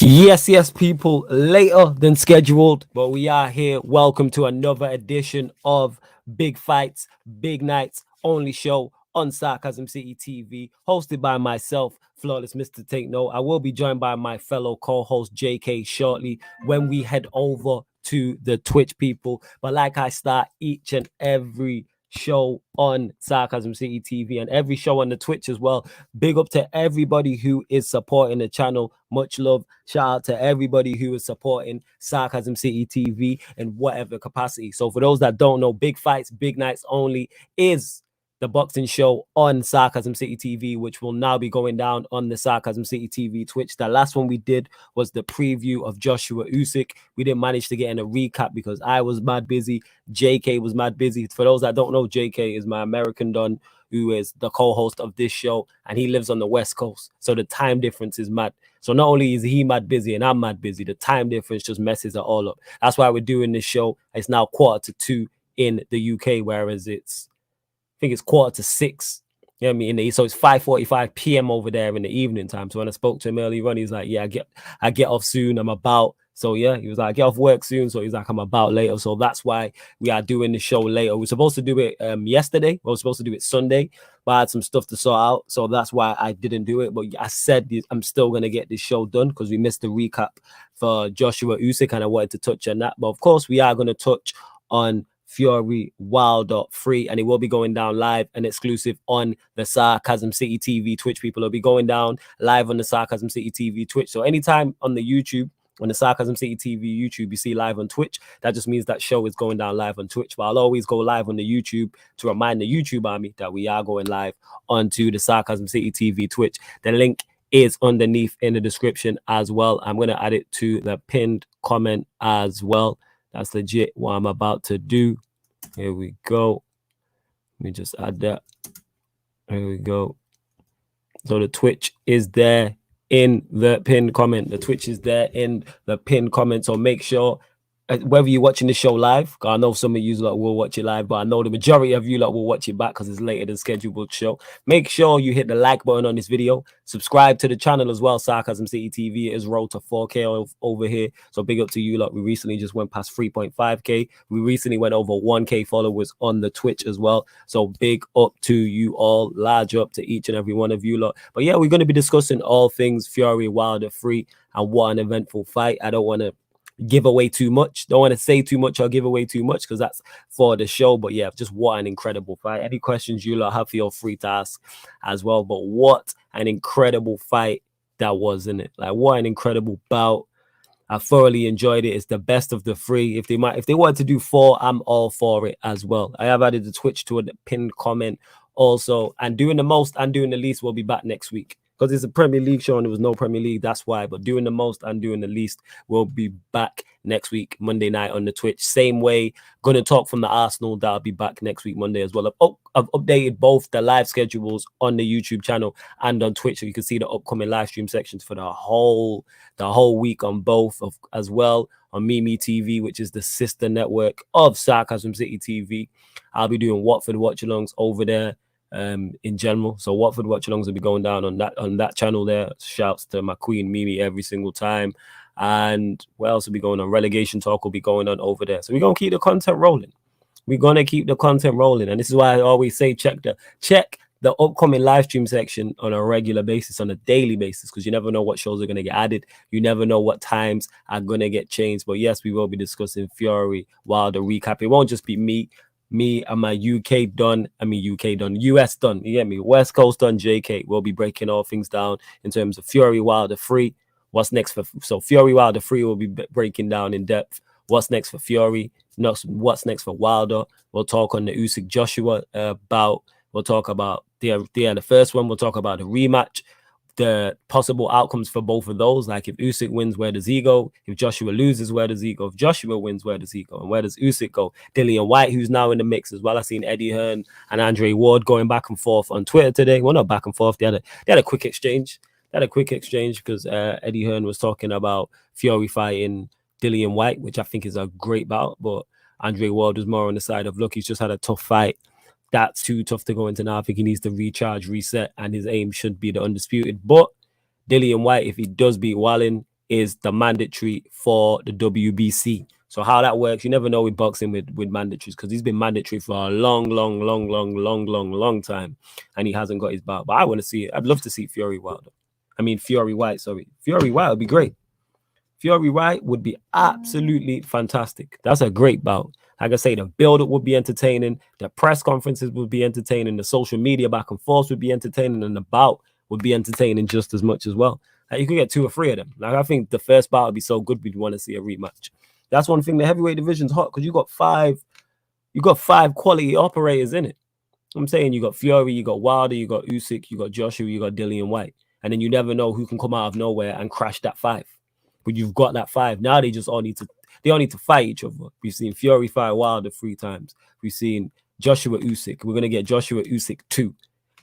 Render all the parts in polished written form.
Yes, people, later than scheduled, but we are here. Welcome to another edition of Big Fights, Big Nights, only show on Sarcasm City TV, hosted by myself, Flawless Mr. Take Note. I will be joined by my fellow co-host JK shortly when we head over to the Twitch people. But like I start each and every show on Sarcasm City TV and every show on the Twitch as well. Big up to everybody who is supporting the channel. Much love. Shout out to everybody who is supporting Sarcasm City TV in whatever capacity. So for those that don't know, Big Fights, Big Nights Only is the boxing show on Sarcasm City TV, which will now be going down on the Sarcasm City TV Twitch. The last one we did was the preview of Joshua Usyk. We didn't manage to get in a recap because I was mad busy. JK was mad busy. For those that don't know, JK is my American Don, who is the co-host of this show, and he lives on the West Coast. So the time difference is mad. So not only is he mad busy and I'm mad busy, the time difference just messes it all up. That's why we're doing this show. It's now 1:45 in the UK, whereas I think it's 5:45. You know what I mean? So it's 5:45 p.m. over there in the evening time. So when I spoke to him earlier on, he's like, yeah, I get off soon. I'm about. So yeah, he was like, I get off work soon. So he's like, I'm about later. So that's why we are doing the show later. We were supposed to do it yesterday. We were supposed to do it Sunday, but I had some stuff to sort out. So that's why I didn't do it. But I said I'm still going to get this show done because we missed the recap for Joshua Usyk and I wanted to touch on that. But of course, we are going to touch on Fury Wilder 3, and it will be going down live and exclusive on the Sarcasm City TV Twitch. People will be going down live on the Sarcasm City TV Twitch. So anytime on the YouTube, on the Sarcasm City TV YouTube, you see live on Twitch, that just means that show is going down live on Twitch. But I'll always go live on the YouTube to remind the YouTube army that we are going live onto the Sarcasm City TV Twitch. The link is underneath in the description as well. I'm going to add it to the pinned comment as well. That's legit what I'm about to do. Here we go. Let me just add that. Here we go. So the Twitch is there in the pinned comment. The Twitch is there in the pinned comment. So make sure, whether you're watching the show live, I know some of you lot will watch it live, but I know the majority of you lot will watch it back because it's later than scheduled show. Make sure you hit the like button on this video. Subscribe to the channel as well, Sarcasm City TV. It is road to 4K over here. So big up to you lot. We recently just went past 3.5K. We recently went over 1K followers on the Twitch as well. So big up to you all. Large up to each and every one of you lot. But yeah, we're going to be discussing all things Fury Wilder 3 and what an eventful fight. I don't want to give away too much. Don't want to say too much or give away too much because that's for the show. But yeah, just what an incredible fight. Any questions you lot have, feel free to ask as well. But what an incredible fight that was, isn't it? Like, what an incredible bout. I thoroughly enjoyed it. It's the best of the three. If they wanted to do 4, I'm all for it as well. I have added the Twitch to a pinned comment also. And doing the most and doing the least will be back next week. Because it's a Premier League show and there was no Premier League, that's why. But doing the most and doing the least will be back next week, Monday night on the Twitch. Same way, going to talk from the Arsenal, that'll be back next week, Monday as well. I've updated both the live schedules on the YouTube channel and on Twitch, so you can see the upcoming live stream sections for the whole week on both as well. On Mimi TV, which is the sister network of Sarcasm City TV. I'll be doing Watford watch-alongs over there. In general, so Watford watch-alongs will be going down on that channel there. Shouts to my queen Mimi every single time. And what else will be going on? Relegation talk will be going on over there. So we're gonna keep the content rolling. We're gonna keep the content rolling, and this is why I always say check the upcoming live stream section on a regular basis, on a daily basis, because you never know what shows are gonna get added. You never know what times are gonna get changed. But yes, we will be discussing Fury Wilder recap. It won't just be me and my US done, you get me, West Coast done, JK. We'll be breaking all things down in terms of Fury Wilder 3. What's next so Fury Wilder 3 will be breaking down in depth what's next for Fury, what's next for Wilder. We'll talk on the Usyk Joshua bout. We'll talk about the first one. We'll talk about the rematch, the possible outcomes for both of those. Like if Usyk wins, where does he go? If Joshua loses, where does he go? If Joshua wins, where does he go? And where does Usyk go? Dillian White, who's now in the mix as well. I've seen Eddie Hearn and Andre Ward going back and forth on Twitter today. Well, not back and forth. They had a quick exchange. Because Eddie Hearn was talking about Fury fighting Dillian White, which I think is a great bout. But Andre Ward was more on the side of, look, he's just had a tough fight. That's too tough to go into now. I think he needs to recharge, reset, and his aim should be the undisputed. But Dillian White, if he does beat Wallin, is the mandatory for the WBC. So how that works, you never know with boxing with mandatories, because he's been mandatory for a long time, and he hasn't got his bout. But I want to see it. I'd love to see Fury White. Sorry, Fury White would be great. Fury White would be absolutely fantastic. That's a great bout. Like I say, the build-up would be entertaining. The press conferences would be entertaining. The social media back and forth would be entertaining, and the bout would be entertaining just as much as well. Like, you could get 2 or 3 of them. Like, I think the first bout would be so good we'd want to see a rematch. That's one thing. The heavyweight division's hot because you got 5 quality operators in it. I'm saying you got Fury, you got Wilder, you got Usyk, you got Joshua, you got Dillian White, and then you never know who can come out of nowhere and crash that 5. But you've got that 5. Now they all need to fight each other. We've seen Fury fight Wilder 3 times. We've seen Joshua Usyk. We're gonna get Joshua Usyk 2.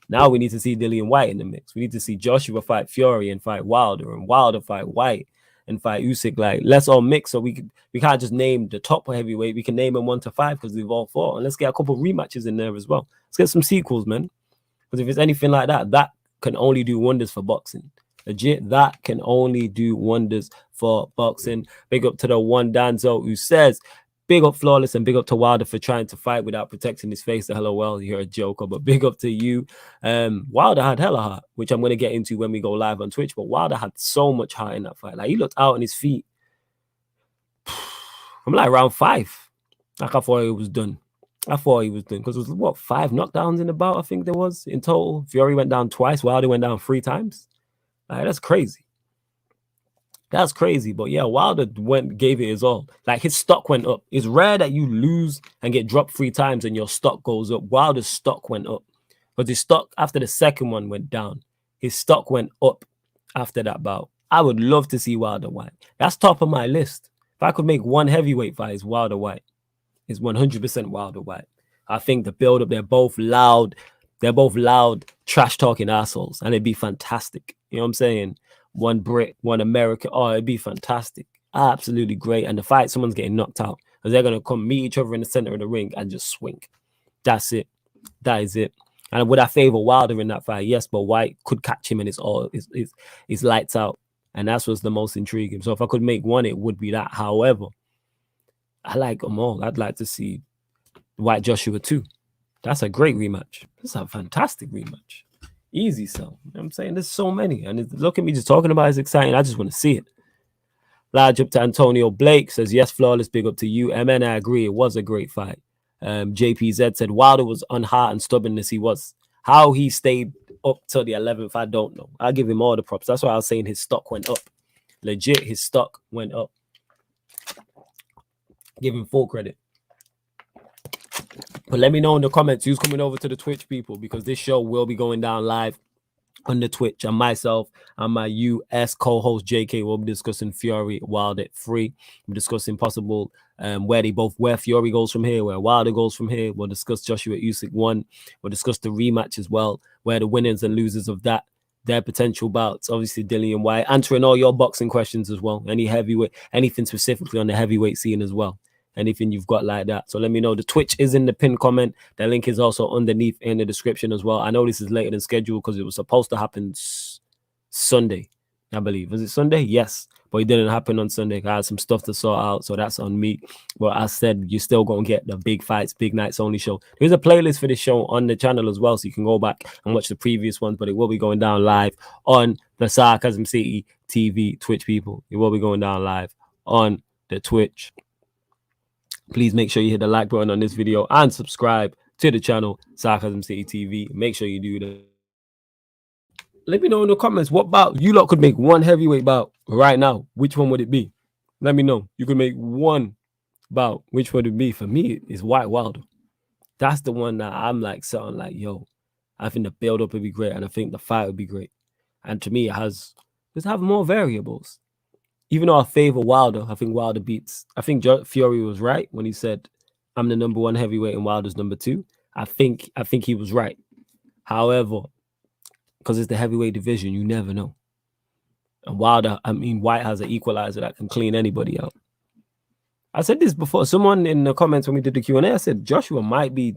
Now we need to see Dillian White in the mix. We need to see Joshua fight Fury and fight Wilder, and Wilder fight White and fight Usyk. Like, let's all mix, so we can't just name the top heavyweight. We can name them 1 to 5 because they've all fought, and let's get a couple rematches in there as well. Let's get some sequels, man. Because if it's anything like that, that can only do wonders for boxing. Legit, that can only do wonders for boxing. Big up to the one Danzo who says, big up Flawless, and big up to Wilder for trying to fight without protecting his face. Hello, well, you're a joker, but big up to you. Wilder had hella heart, which I'm going to get into when we go live on Twitch, but Wilder had so much heart in that fight. Like, he looked out on his feet from like round 5. Like, I thought he was done. Because it was, what, 5 knockdowns in the bout, I think there was in total. Fury went down twice. Wilder went down 3 times. Like, that's crazy. That's crazy. But yeah, Wilder gave it his all. Like, his stock went up. It's rare that you lose and get dropped 3 times and your stock goes up. Wilder's stock went up. But his stock after the second one went down. His stock went up after that bout. I would love to see Wilder White. That's top of my list. If I could make one heavyweight fight, it's Wilder White. It's 100% Wilder White. I think the build-up, they're both loud. They're both loud, trash-talking assholes. And it'd be fantastic. You know what I'm saying? One Brit, one American. Oh, it'd be fantastic. Absolutely great. And the fight, someone's getting knocked out. Because they're going to come meet each other in the center of the ring and just swing. That's it. That is it. And would I favor Wilder in that fight? Yes, but White could catch him and it's lights out. And that's what's the most intriguing. So if I could make one, it would be that. However, I like them all. I'd like to see White Joshua too. That's a great rematch. That's a fantastic rematch. Easy sell. You know what I'm saying? There's so many. And look at me just talking about it. It's exciting. I just want to see it. Large up to Antonio Blake says, yes, Flawless, big up to you. MN, I agree. It was a great fight. JPZ said, Wilder was unheart and stubborn as he was. How he stayed up till the 11th, I don't know. I'll give him all the props. That's why I was saying his stock went up. Legit, his stock went up. Give him full credit. But let me know in the comments who's coming over to the Twitch, people, because this show will be going down live on the Twitch. And myself and my US co-host JK will be discussing Fury Wilder 3. We're discussing possible where Fury goes from here, where Wilder goes from here. We'll discuss Joshua Usyk 1. We'll discuss the rematch as well, where the winners and losers of that, their potential bouts. Obviously, Dillian White, answering all your boxing questions as well. Any heavyweight, anything specifically on the heavyweight scene as well. Anything you've got like that. So let me know. The Twitch is in the pinned comment. The link is also underneath in the description as well. I know this is later than scheduled because it was supposed to happen Sunday, I believe. Was it Sunday? Yes. But it didn't happen on Sunday. I had some stuff to sort out, so that's on me. But I said you're still going to get the big fights, big nights only show. There's a playlist for this show on the channel as well, so you can go back and watch the previous ones. But it will be going down live on the Sarcasm City TV Twitch, people. It will be going down live on the Twitch. Please make sure you hit the like button on this video and subscribe to the channel, Sarcasm City TV. Make sure you do that. Let me know in the comments what bout you lot could make one heavyweight bout right now. Which one would it be? Let me know. You could make one bout. Which would it be? For me, it's White Wilder. That's the one that I'm like something like, yo, I think the build-up would be great, and I think the fight would be great. And to me, it has just have more variables. Even though I favor Wilder, I think Wilder beats. I think Fury was right when he said, I'm the #1 heavyweight and Wilder's #2. I think he was right. However, because it's the heavyweight division, you never know. And White has an equalizer that can clean anybody out. I said this before. Someone in the comments when we did the Q&A, I said Joshua might be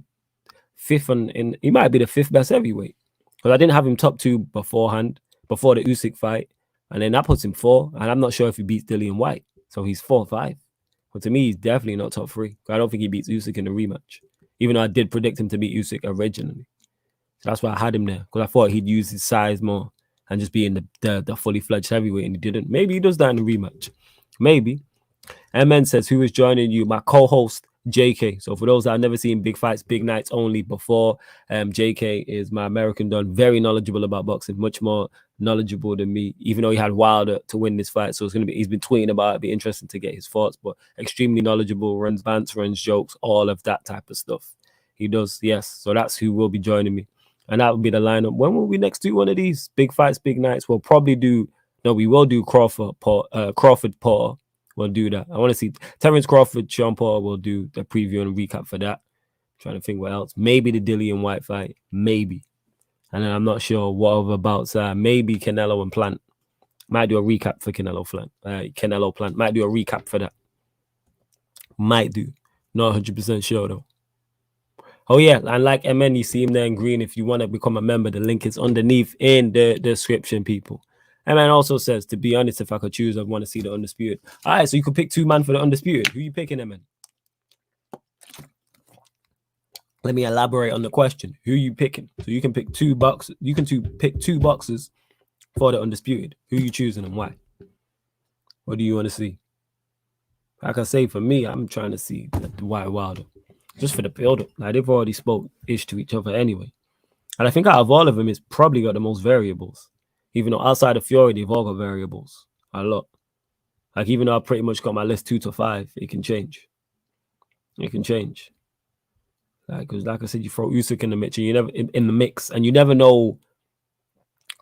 fifth he might be the 5th best heavyweight. Because I didn't have him top 2 beforehand, before the Usyk fight. And then that puts him 4. And I'm not sure if he beats Dillian White. So he's 4-5. But to me, he's definitely not top 3. I don't think he beats Usyk in the rematch. Even though I did predict him to beat Usyk originally. So that's why I had him there. Because I thought he'd use his size more and just be in the fully fledged heavyweight. And he didn't. Maybe he does that in the rematch. Maybe. MN says, who is joining you? My co-host, JK. So for those that have never seen Big Fights, Big Nights only before, JK is my American Don, very knowledgeable about boxing, much more knowledgeable than me, even though he had Wilder to win this fight. So he's been tweeting about it. It'd be interesting to get his thoughts, but extremely knowledgeable, runs bants, runs jokes, all of that type of stuff. He does, yes. So that's who will be joining me. And that would be the lineup. When will we next do one of these Big Fights, Big Nights? We'll probably do, we will do Crawford Paul. We'll do that. I want to see Terence Crawford, Sean Paul. We'll do the preview and recap for that. I'm trying to think what else. Maybe the Dillian White fight. Maybe. And then I'm not sure what other bouts are. Maybe Canelo and Plant. Might do a recap for Canelo Plant. Might do a recap for that. Might do. Not 100% sure though. Oh yeah, and like MN, you see him there in green. If you want to become a member, the link is underneath in the description, people. And man also says, to be honest, if I could choose, I'd want to see the Undisputed. All right, so you could pick 2 man for the Undisputed. Who you picking, man? Let me elaborate on the question. Who you picking? So you can pick 2 boxes. You can pick 2 boxes for the Undisputed. Who you choosing and why? What do you want to see? Like I say, for me, I'm trying to see the White Wilder. Just for the build-up. Like, they've already spoke-ish to each other anyway. And I think out of all of them, it's probably got the most variables. Even though outside of Fury, they've all got variables. A lot. Like, even though I pretty much got my list 2 to 5, it can change. It can change. Because like I said, you throw Usyk in the mix, and you never in the mix, and you never know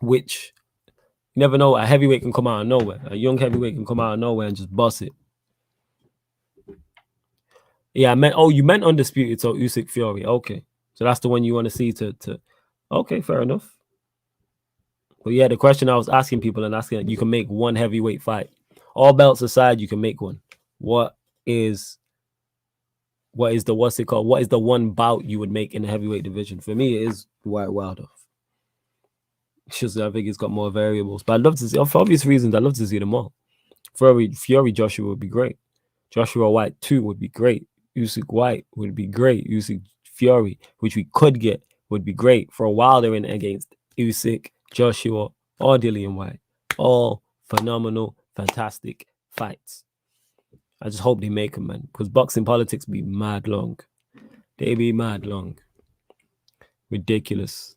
which. You never know. A heavyweight can come out of nowhere. A young heavyweight can come out of nowhere and just bust it. Yeah, I meant. Oh, you meant Undisputed, so Usyk Fury. Okay, so that's the one you want to see. Okay, fair enough. But yeah, the question I was asking people and asking, you can make 1 heavyweight fight. All belts aside, you can make 1. What is the what's it called? What is the 1 bout you would make in the heavyweight division? For me, it is White Wilder. It's just I think it's got more variables. But I'd love to see, for obvious reasons, I'd love to see them all. Fury Joshua would be great. Joshua White 2 would be great. Usyk White would be great. Usyk Fury, which we could get, would be great. For a Wilder in against Usyk, Joshua, or Dillian White. All phenomenal, fantastic fights. I just hope they make them, man. Because boxing politics be mad long. They be mad long. Ridiculous.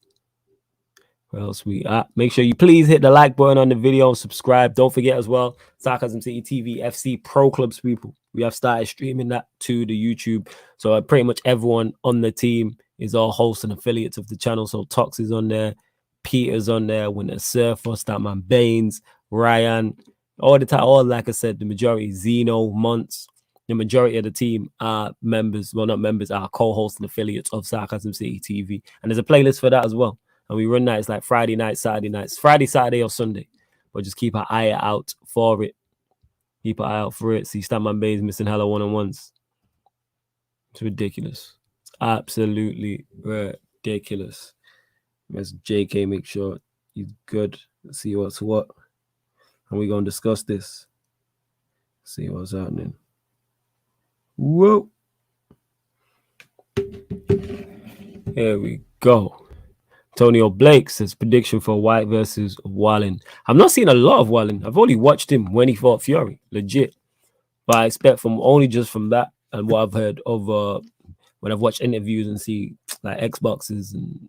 What else we at? Make sure you please hit the like button on the video. Subscribe. Don't forget as well, Sarcasm City TV FC Pro Clubs, people. We have started streaming that to the YouTube. So pretty much everyone on the team is all hosts and affiliates of the channel. So Tox is on there. Peter's on there. Winter Surfer, Statman Baines, Ryan. All the time, like I said, the majority, Zeno, Monts, the majority of the team are members. Well, not members, are co-hosts and affiliates of Sarcasm City TV. And there's a playlist for that as well. And we run nights like Friday night, Saturday nights, Friday, Saturday, or Sunday. But just keep an eye out for it. Keep an eye out for it. See Statman Baines missing hella one-on-ones. It's ridiculous. It's absolutely ridiculous. Let's JK make sure he's good. Let's see what's what. And we're going to discuss this. See what's happening. Whoa. Here we go. Antonio Blake says prediction for White versus Wallin. I'm not seeing a lot of Wallin. I've only watched him when he fought Fury. Legit. But I expect from that and what I've heard over when I've watched interviews and see like Xboxes and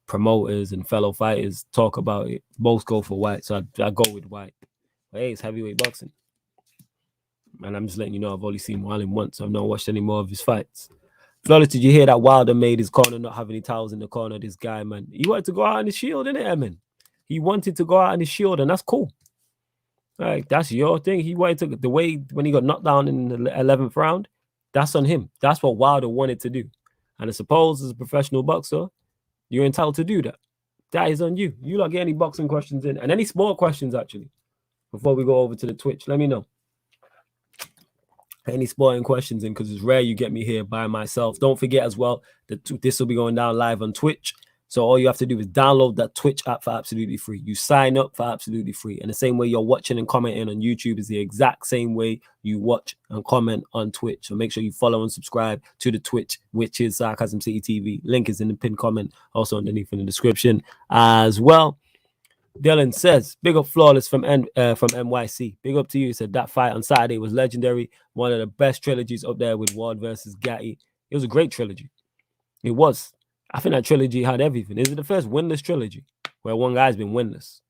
promoters and fellow fighters talk about it. Both go for White. So I go with White. But hey, it's heavyweight boxing. And I'm just letting you know I've only seen Wallin once. I've not watched any more of his fights. Flawless, did you hear that Wilder made his corner not have any towels in the corner? This guy, man. He wanted to go out on his shield, innit, man? He wanted to go out on his shield, and that's cool. Like, that's your thing. He wanted to, the way when he got knocked down in the 11th round, that's on him. That's what Wilder wanted to do. And I suppose as a professional boxer, you're entitled to do that. That is on you. You don't get any boxing questions in, and any small questions, actually, before we go over to the Twitch. Let me know. Any sporting questions in, because it's rare you get me here by myself. Don't forget as well that this will be going down live on Twitch. So all you have to do is download that Twitch app for absolutely free. You sign up for absolutely free. And the same way you're watching and commenting on YouTube is the exact same way you watch and comment on Twitch. So make sure you follow and subscribe to the Twitch, which is Sarcasm City TV. Link is in the pinned comment, also underneath in the description as well. Dylan says, big up Flawless from NYC. Big up to you. He said that fight on Saturday was legendary. One of the best trilogies up there with Ward versus Gatti. It was a great trilogy. It was. I think that trilogy had everything. Is it the first winless trilogy where one guy's been winless?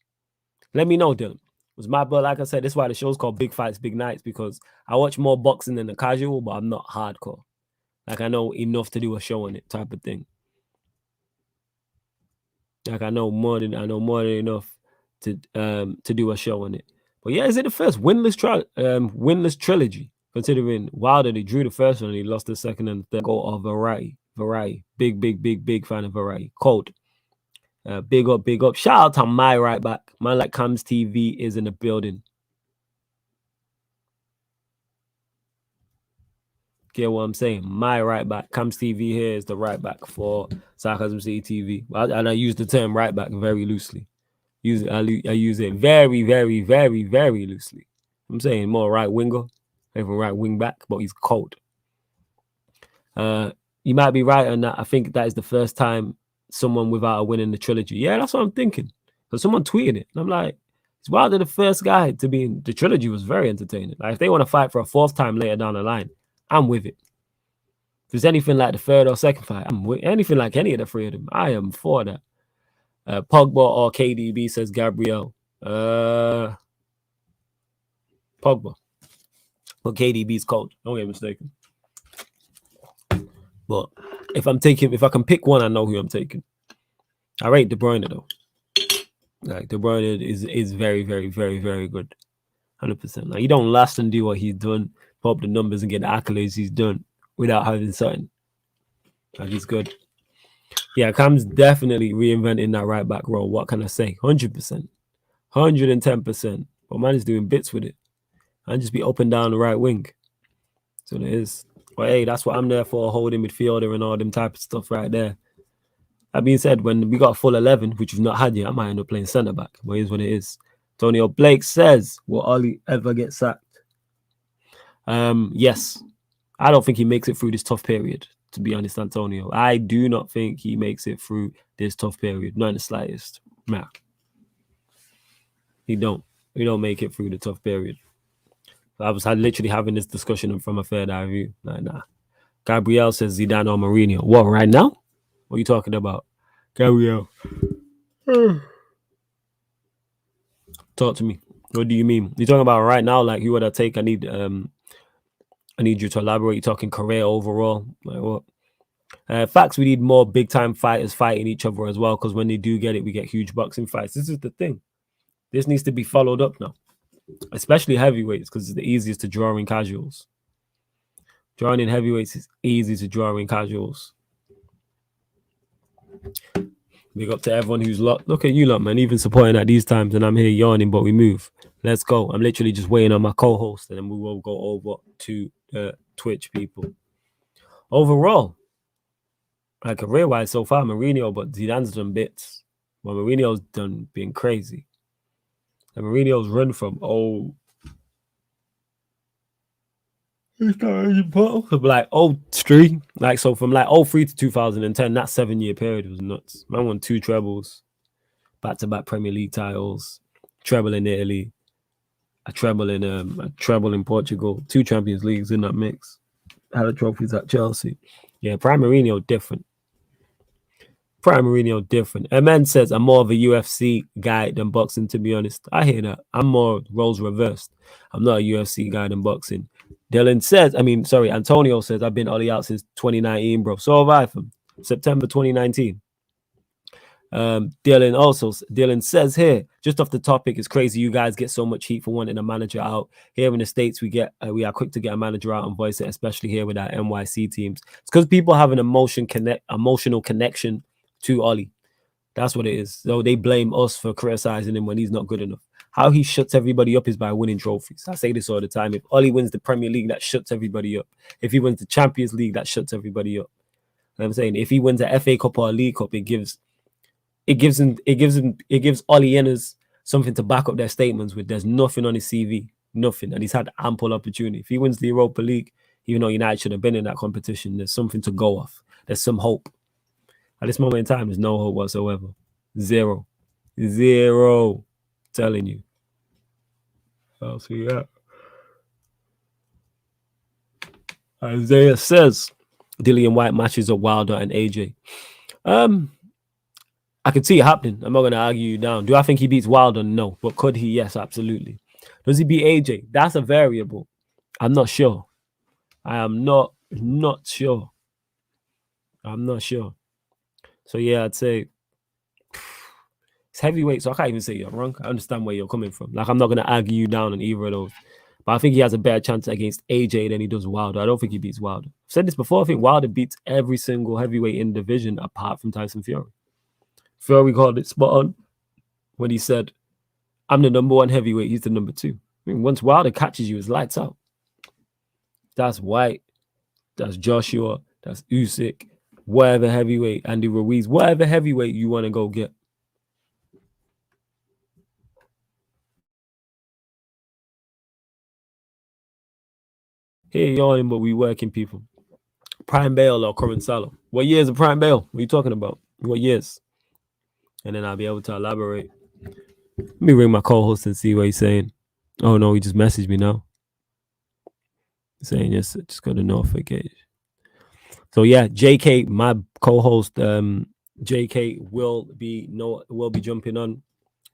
Let me know, Dylan. It was my but like I said, this is why the show's called Big Fights, Big Nights, because I watch more boxing than the casual, but I'm not hardcore. Like I know enough to do a show on it, type of thing. Like I know more than enough to do a show on it. But yeah, is it the first winless trilogy? Considering Wilder, they drew the first one and he lost the second and third. Go of variety. Big fan of variety. Cold. Big up. Shout out to my right back. Man like Cams TV is in the building. Get what I'm saying? My right back. Cams TV here is the right back for Sarcasm City TV. And I use the term right back very loosely. I use it very, very, very, very loosely. I'm saying more right winger, even right wing back, but he's cold. You might be right on that. I think that is the first time someone without a win in the trilogy. Yeah, that's what I'm thinking. So someone tweeted it, and I'm like, it's Wilder the first guy to be in the trilogy. Was very entertaining. Like if they want to fight for a fourth time later down the line, I'm with it. If there's anything like the third or second fight, I'm with anything like any of the three of them. I am for that. Pogba or KDB, says Gabriel. Pogba. But KDB's cold. Don't get mistaken. But if I can pick one, I know who I'm taking. I rate De Bruyne though. Like De Bruyne is very, very, very, very good. 100%. Like you don't last and do what he's done, put up the numbers and get the accolades he's done without having something. Like he's good. Yeah, Cam's definitely reinventing that right back role. What can I say? 100%. 110%. But man is doing bits with it. And just be up and down the right wing. So there is. But hey, that's what I'm there for, holding midfielder and all them type of stuff right there. That being said, when we got a full 11, which we've not had yet, I might end up playing centre back. But here's what it is. Antonio Blake says, will Ollie ever get sacked? Yes. I don't think he makes it through this tough period, to be honest, Antonio. I do not think he makes it through this tough period. Not in the slightest. Nah. He don't make it through the tough period. I was literally having this discussion from a third eye view. Nah. Gabriel says Zidane or Mourinho. What, right now? What are you talking about? Gabriel. Talk to me. What do you mean? You're talking about right now? Like, who would I take? I need you to elaborate. You're talking career overall. Like what? Facts, we need more big-time fighters fighting each other as well, because when they do get it, we get huge boxing fights. This is the thing. This needs to be followed up now. Especially heavyweights, because it's the easiest to draw in casuals. Drawing in heavyweights is easy to draw in casuals. Big up to everyone who's locked. Look at you lot, man, even supporting at these times, and I'm here yawning, but we move. Let's go. I'm literally just waiting on my co-host, and then we will go over to Twitch people. Overall, like career-wise so far, Mourinho, but Zidane's done bits. Well, Mourinho's done being crazy. And Mourinho's run from like 03, like so from like 03 to 2010, that 7-year period was nuts. Man won 2 trebles, back-to-back Premier League titles, treble in Italy, a treble in Portugal, 2 Champions Leagues in that mix, had the trophies at Chelsea. Yeah, Prime Mourinho different. MN says I'm more of a UFC guy than boxing, to be honest. I hear that. I'm more roles reversed. I'm not a UFC guy than boxing. Antonio says I've been Ollie out since 2019, bro. So have I from September 2019. Dylan says here, just off the topic, it's crazy you guys get so much heat for wanting a manager out. Here in the States, we are quick to get a manager out and voice it, especially here with our NYC teams. It's because people have an emotional connection to Ollie. That's what it is. So they blame us for criticizing him when he's not good enough. How he shuts everybody up is by winning trophies. I say this all the time. If Ollie wins the Premier League, that shuts everybody up. If he wins the Champions League, that shuts everybody up. You know what I'm saying, if he wins the FA Cup or a League Cup, it gives it gives Ollie Enners something to back up their statements with. There's nothing on his CV, nothing, and he's had ample opportunity. If he wins the Europa League, even though United should have been in that competition, there's something to go off. There's some hope. At this moment in time, there's no hope whatsoever. Zero. I'm telling you. I'll see that. Isaiah says Dillian White matches up Wilder and AJ. I could see it happening. I'm not going to argue you down. Do I think he beats Wilder? No. But could he? Yes, absolutely. Does he beat AJ? That's a variable. I'm not sure. I am not sure. I'm not sure. So, yeah, I'd say it's heavyweight, so I can't even say you're wrong. I understand where you're coming from. Like, I'm not going to argue you down on either of those. But I think he has a better chance against AJ than he does Wilder. I don't think he beats Wilder. I've said this before. I think Wilder beats every single heavyweight in the division apart from Tyson Fury. Fury called it spot on when he said, I'm the number one heavyweight, he's the number two. I mean, once Wilder catches you, it's lights out. That's White, that's Joshua, that's Usyk, whatever heavyweight, Andy Ruiz, whatever heavyweight you want to go get. Hey, y'all, but we working people. Prime Bale or current Salah? What years of Prime Bale? What are you talking about? What years? And then I'll be able to elaborate. Let me ring my co-host and see what he's saying. Oh no, he just messaged me now. He's saying yes, just got a notification. So yeah, JK, my co-host, JK will be jumping on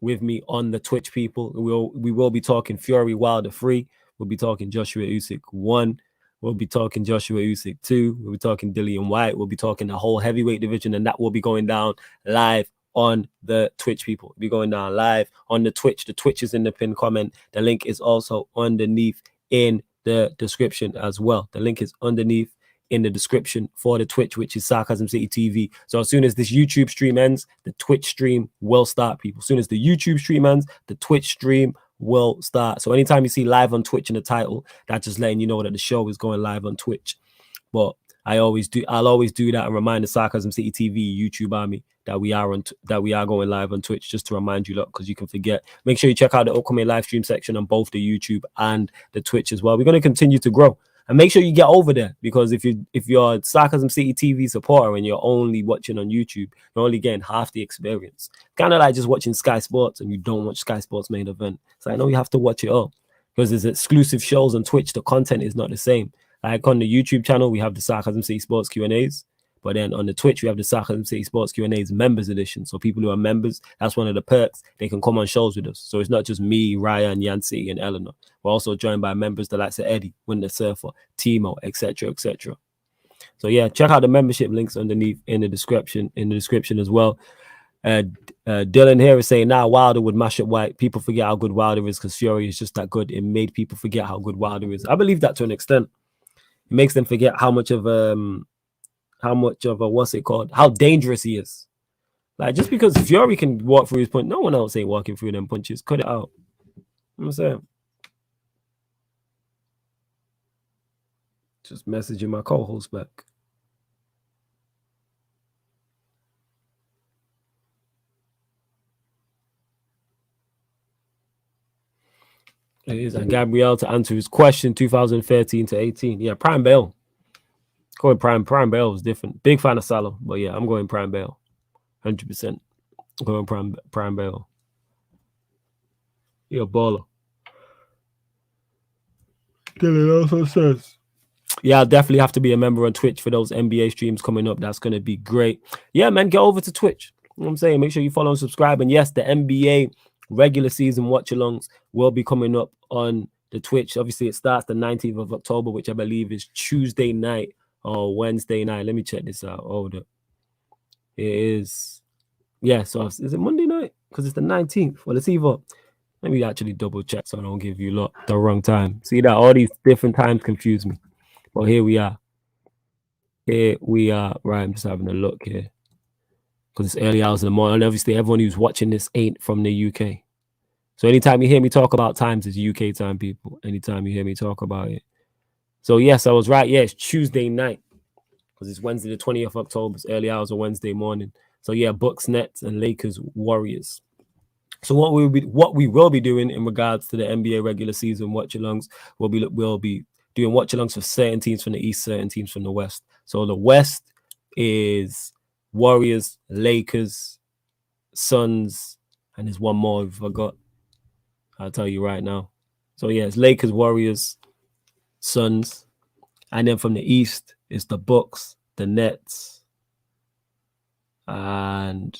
with me on the Twitch people. We will be talking Fury Wilder 3. We'll be talking Joshua Usyk 1. We'll be talking Joshua Usyk 2. We'll be talking Dillian White. We'll be talking the whole heavyweight division, and that will be going down live on the Twitch people. It'll be going down live on the Twitch. The Twitch is in the pinned comment. The link is also underneath in the description as well. The link is underneath in the description for the Twitch, which is Sarcasm City TV. So as soon as this YouTube stream ends, the Twitch stream will start, people. As soon as the YouTube stream ends, the Twitch stream will start. So anytime you see live on Twitch in the title, that's just letting you know that the show is going live on Twitch. But I'll always do that and remind the Sarcasm City TV YouTube army that we are going live on Twitch, just to remind you lot, because you can forget. Make sure you check out the upcoming live stream section on both the YouTube and the Twitch as well. We're going to continue to grow. And make sure you get over there, because if you're a Sarcasm City TV supporter and you're only watching on YouTube, you're only getting half the experience. Kind of like just watching Sky Sports and you don't watch Sky Sports main event. So I know you have to watch it all, because there's exclusive shows on Twitch. The content is not the same. Like on the YouTube channel, we have the Sarcasm City Sports Q&As. But then on the Twitch, we have the Sarcasm City Sports Q&As members edition. So people who are members, that's one of the perks. They can come on shows with us. So it's not just me, Ryan, Yancy, and Eleanor. We're also joined by members the likes of Eddie, Winter Surfer, Timo, etc., etc. So yeah, check out the membership links underneath in the description as well. Dylan here is saying, now Wilder would mash up White. People forget how good Wilder is because Fury is just that good. It made people forget how good Wilder is. I believe that to an extent. It makes them forget how much of a what's it called? How dangerous he is. Like, just because Fury can walk through his punch, no one else ain't walking through them punches. Cut it out. You know what I'm saying? Just messaging my co-host back. It is. And Gabrielle, to answer his question, 2013 to 18. Yeah, Prime Bale. Going Prime Bale was different. Big fan of Salah, but yeah, I'm going Prime Bale. 100%. Going Prime Bale. You're a baller. Dylan also says, yeah, I'll definitely have to be a member on Twitch for those NBA streams coming up. That's going to be great. Yeah, man, get over to Twitch. You know what I'm saying? Make sure you follow and subscribe. And yes, the NBA regular season watch-alongs will be coming up on the Twitch. Obviously, it starts the 19th of October, which I believe is Tuesday night or Wednesday night. Let me check this out. Hold up. It is, yeah, so is it Monday night? Because it's the 19th. Well, it's either, let me actually double check so I don't give you the wrong time. See that all these different times confuse me. Well, here we are. Right, I'm just having a look here. Because it's early hours in the morning. And obviously, everyone who's watching this ain't from the UK. So anytime you hear me talk about times, it's UK time, people. Anytime you hear me talk about it. So yes, I was right. Yeah, it's Tuesday night. Because it's Wednesday the 20th of October. It's early hours of Wednesday morning. So yeah, Bucks, Nets, and Lakers, Warriors. So what we will be doing in regards to the NBA regular season watch-alongs, we'll be doing watch-alongs for certain teams from the East, certain teams from the West. So the West is Warriors, Lakers, Suns, and there's one more I forgot. I'll tell you right now. So yeah, it's Lakers, Warriors, Suns, and then from the East is the Bucks, the Nets, and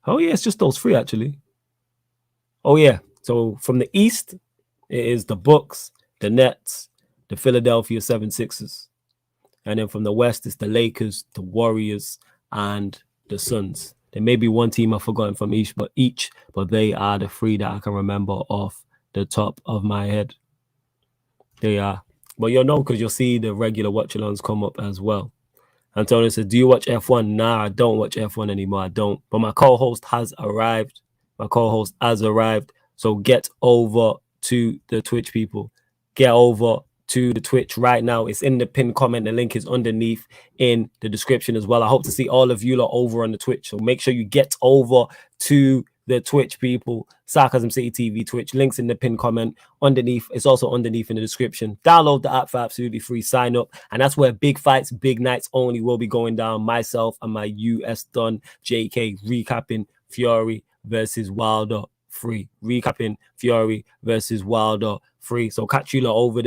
oh yeah, it's just those three actually. Oh yeah, so from the East it is the Bucks, the Nets, the Philadelphia 76ers, and then from the West it's the Lakers, the Warriors, and the Suns. There may be one team I've forgotten from each, but they are the three that I can remember off the top of my head. They are. But you'll know because you'll see the regular watch-alongs come up as well. Antonio says, do you watch F1? Nah, I don't watch F1 anymore. I don't. But my co-host has arrived. So get over to the Twitch, people. Get over to the Twitch right now. It's in the pinned comment. The link is underneath in the description as well. I hope to see all of you lot over on the Twitch. So make sure you get over to the Twitch, people. Sarcasm City TV Twitch. Links in the pinned comment underneath. It's also underneath in the description. Download the app for absolutely free. Sign up. And that's where big fights, big nights only will be going down. Myself and my US Don JK recapping Fury versus Wilder 3. Recapping Fury versus Wilder 3. So catch you lot over there.